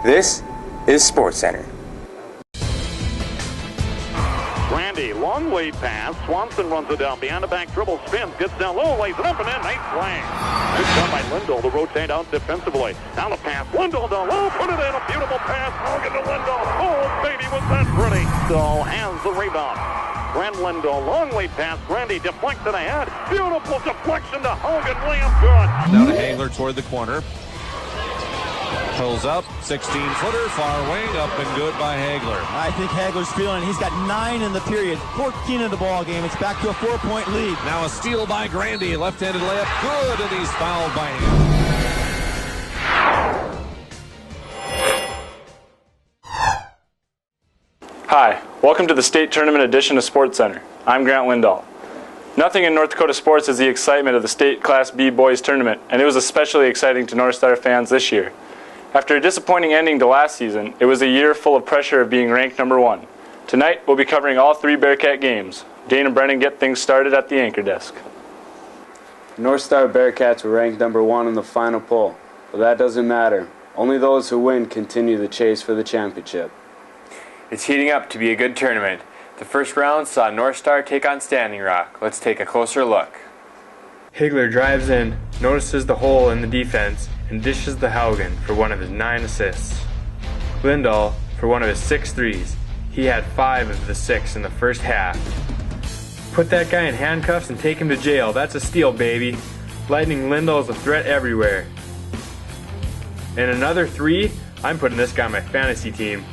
This is SportsCenter. Randy, long lead pass. Swanson runs it down behind the back, dribble, spins, gets down low, lays it up and in. Nice play. Good done by Lindahl to rotate out defensively. Now the pass. Lindahl down low, put it in. A beautiful pass. Hogan to Lindahl. Oh, baby, was that pretty. So has the rebound. Brent Lindahl, long lead pass. Randy deflected ahead. Beautiful deflection to Hogan. Layup good. Now to Hagler toward the corner. Pulls up, 16-footer, far away, up and good by Hagler. I think Hagler's feeling it. He's got 9 in the period, 14 in the ball game. It's back to a 4-point lead. Now a steal by Grandy, left-handed layup, good, and he's fouled by him. Hi, welcome to the state tournament edition of SportsCenter. I'm Grant Lindahl. Nothing in North Dakota sports is the excitement of the state Class B boys tournament, and it was especially exciting to North Star fans this year. After a disappointing ending to last season, it was a year full of pressure of being ranked number 1. Tonight, we'll be covering all 3 Bearcat games. Dane and Brennen get things started at the anchor desk. North Star Bearcats were ranked number 1 in the final poll, but that doesn't matter. Only those who win continue the chase for the championship. It's heating up to be a good tournament. The first round saw North Star take on Standing Rock. Let's take a closer look. Hagler drives in, notices the hole in the defense, and dishes the Haugen for one of his 9 assists. Lindahl for one of his 6 threes. He had 5 of the 6 in the first half. Put that guy in handcuffs and take him to jail. That's a steal, baby. Lightning Lindahl is a threat everywhere. And another 3? I'm putting this guy on my fantasy team.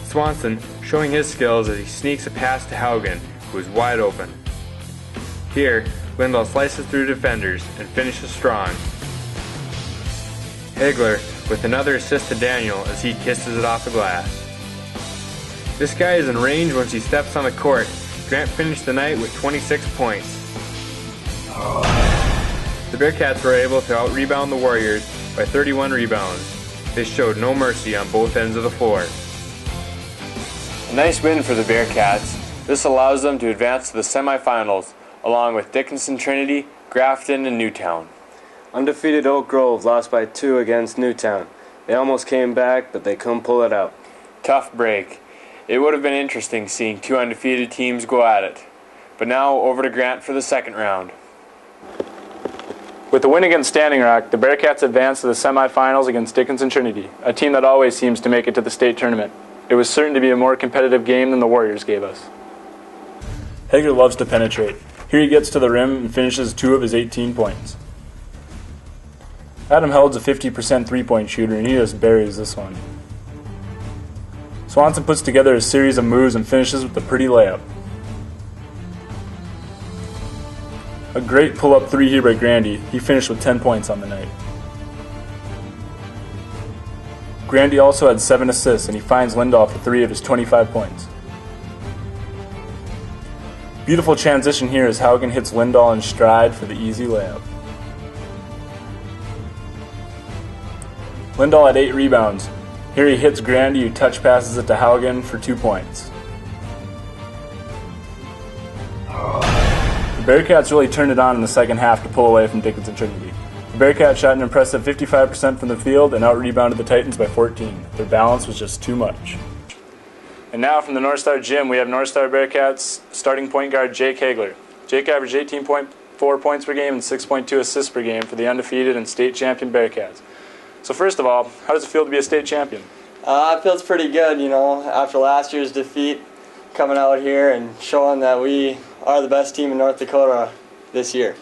Swanson showing his skills as he sneaks a pass to Haugen, who is wide open. Here, Lindahl slices through defenders and finishes strong. Hagler with another assist to Daniel as he kisses it off the glass. This guy is in range once he steps on the court. Grant finished the night with 26 points. The Bearcats were able to out-rebound the Warriors by 31 rebounds. They showed no mercy on both ends of the floor. A nice win for the Bearcats. This allows them to advance to the semifinals, along with Dickinson Trinity, Grafton, and Newtown. Undefeated Oak Grove lost by 2 against Newtown. They almost came back, but they couldn't pull it out. Tough break. It would have been interesting seeing 2 undefeated teams go at it. But now over to Grant for the second round. With the win against Standing Rock, the Bearcats advanced to the semifinals against Dickinson Trinity, a team that always seems to make it to the state tournament. It was certain to be a more competitive game than the Warriors gave us. Hagler loves to penetrate. Here he gets to the rim and finishes 2 of his 18 points. Adam Held's a 50% three-point shooter, and he just buries this one. Swanson puts together a series of moves and finishes with a pretty layup. A great pull-up 3 here by Grandy. He finished with 10 points on the night. Grandy also had 7 assists, and he finds Lindahl for 3 of his 25 points. Beautiful transition here as Haugen hits Lindahl in stride for the easy layup. Lindahl had 8 rebounds. Here he hits Grandy, who touch passes it to Haugen for 2 points. The Bearcats really turned it on in the second half to pull away from Dickinson Trinity. The Bearcats shot an impressive 55% from the field and out-rebounded the Titans by 14. Their balance was just too much. And now from the North Star gym, we have North Star Bearcats starting point guard Jake Hagler. Jake averaged 18.4 points per game and 6.2 assists per game for the undefeated and state champion Bearcats. So first of all, how does it feel to be a state champion? It feels pretty good, after last year's defeat, coming out here and showing that we are the best team in North Dakota this year.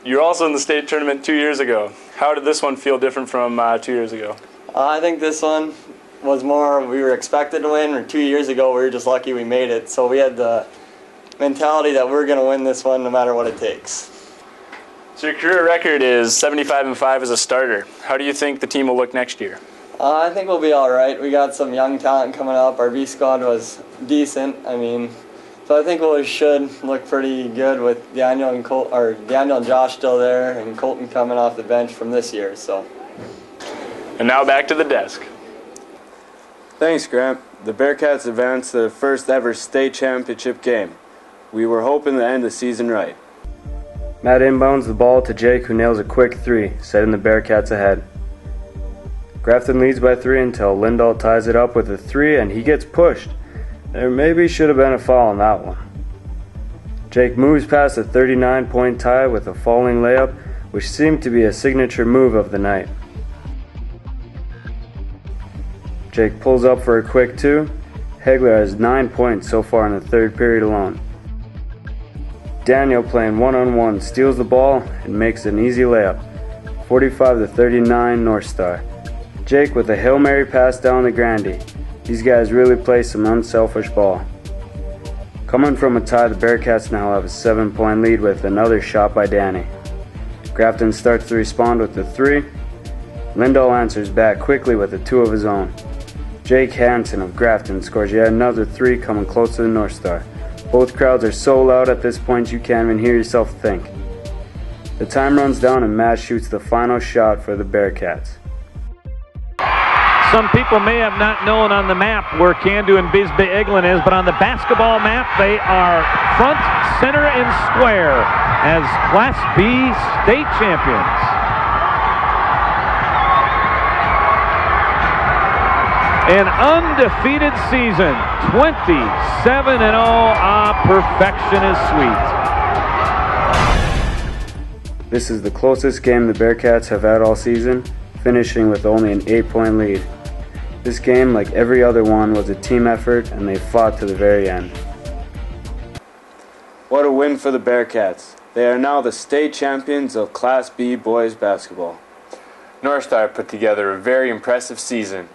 You were also in the state tournament 2 years ago. How did this one feel different from 2 years ago? I think this one was more, we were expected to win, or 2 years ago we were just lucky we made it. So we had the mentality that we're going to win this one no matter what it takes. So your career record is 75-5 as a starter. How do you think the team will look next year? I think we'll be all right. We got some young talent coming up. Our B squad was decent. So I think we should look pretty good with Daniel and Josh still there, and Colton coming off the bench from this year. So. And now back to the desk. Thanks, Grant. The Bearcats advanced to the first ever state championship game. We were hoping to end the season right. Matt inbounds the ball to Jake, who nails a quick three, setting the Bearcats ahead. Grafton leads by 3 until Lindahl ties it up with a 3 and he gets pushed. There maybe should have been a foul on that one. Jake moves past a 39-point tie with a falling layup, which seemed to be a signature move of the night. Jake pulls up for a quick 2. Hegler has 9 points so far in the third period alone. Daniel, playing one-on-one, steals the ball and makes an easy layup. 45-39 North Star. Jake with a Hail Mary pass down to Grandy. These guys really play some unselfish ball. Coming from a tie, the Bearcats now have a 7-point lead with another shot by Danny. Grafton starts to respond with a 3. Lindahl answers back quickly with a 2 of his own. Jake Hansen of Grafton scores yet another 3, coming close to the North Star. Both crowds are so loud at this point you can't even hear yourself think. The time runs down and Matt shoots the final shot for the Bearcats. Some people may have not known on the map where Candu and Bisbee Eglin is, but on the basketball map they are front, center, and square as Class B state champions. An undefeated season, 27-0. Perfection is sweet. This is the closest game the Bearcats have had all season, finishing with only an 8-point lead. This game, like every other one, was a team effort and they fought to the very end. What a win for the Bearcats. They are now the state champions of Class B boys basketball. North Star put together a very impressive season,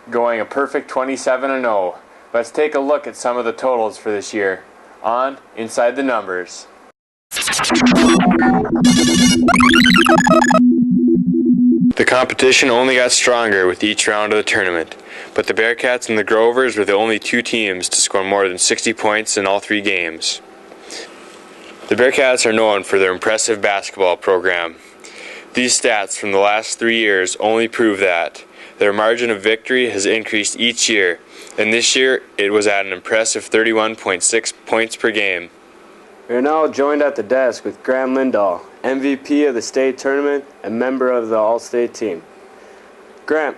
going a perfect 27-0. Let's take a look at some of the totals for this year on Inside the Numbers. The competition only got stronger with each round of the tournament, but the Bearcats and the Grovers were the only 2 teams to score more than 60 points in all 3 games. The Bearcats are known for their impressive basketball program. These stats from the last 3 years only prove that. Their margin of victory has increased each year, and this year it was at an impressive 31.6 points per game. We are now joined at the desk with Graham Lindahl, MVP of the state tournament and member of the All-State team. Graham,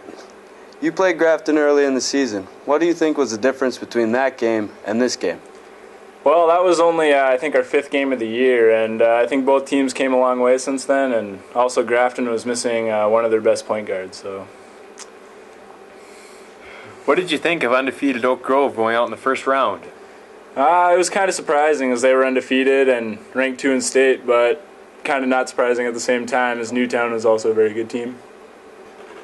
you played Grafton early in the season. What do you think was the difference between that game and this game? Well, that was only, I think, our 5th game of the year, and I think both teams came a long way since then, and also Grafton was missing one of their best point guards. So, what did you think of undefeated Oak Grove going out in the first round? It was kind of surprising as they were undefeated and ranked 2 in state, but kind of not surprising at the same time as Newtown was also a very good team.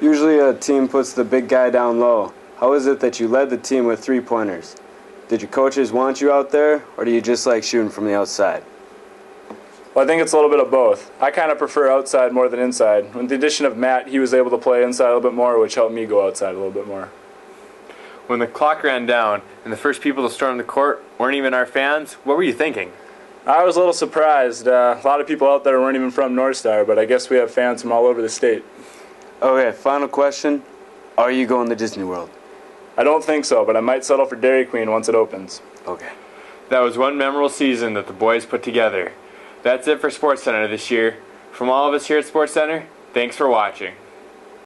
Usually a team puts the big guy down low. How is it that you led the team with 3-pointers? Did your coaches want you out there, or do you just like shooting from the outside? Well, I think it's a little bit of both. I kind of prefer outside more than inside. With the addition of Matt, he was able to play inside a little bit more, which helped me go outside a little bit more. When the clock ran down and the first people to storm the court weren't even our fans, what were you thinking? I was a little surprised. A lot of people out there weren't even from North Star, but I guess we have fans from all over the state. Okay, final question. Are you going to Disney World? I don't think so, but I might settle for Dairy Queen once it opens. Okay. That was one memorable season that the boys put together. That's it for SportsCenter this year. From all of us here at SportsCenter, thanks for watching.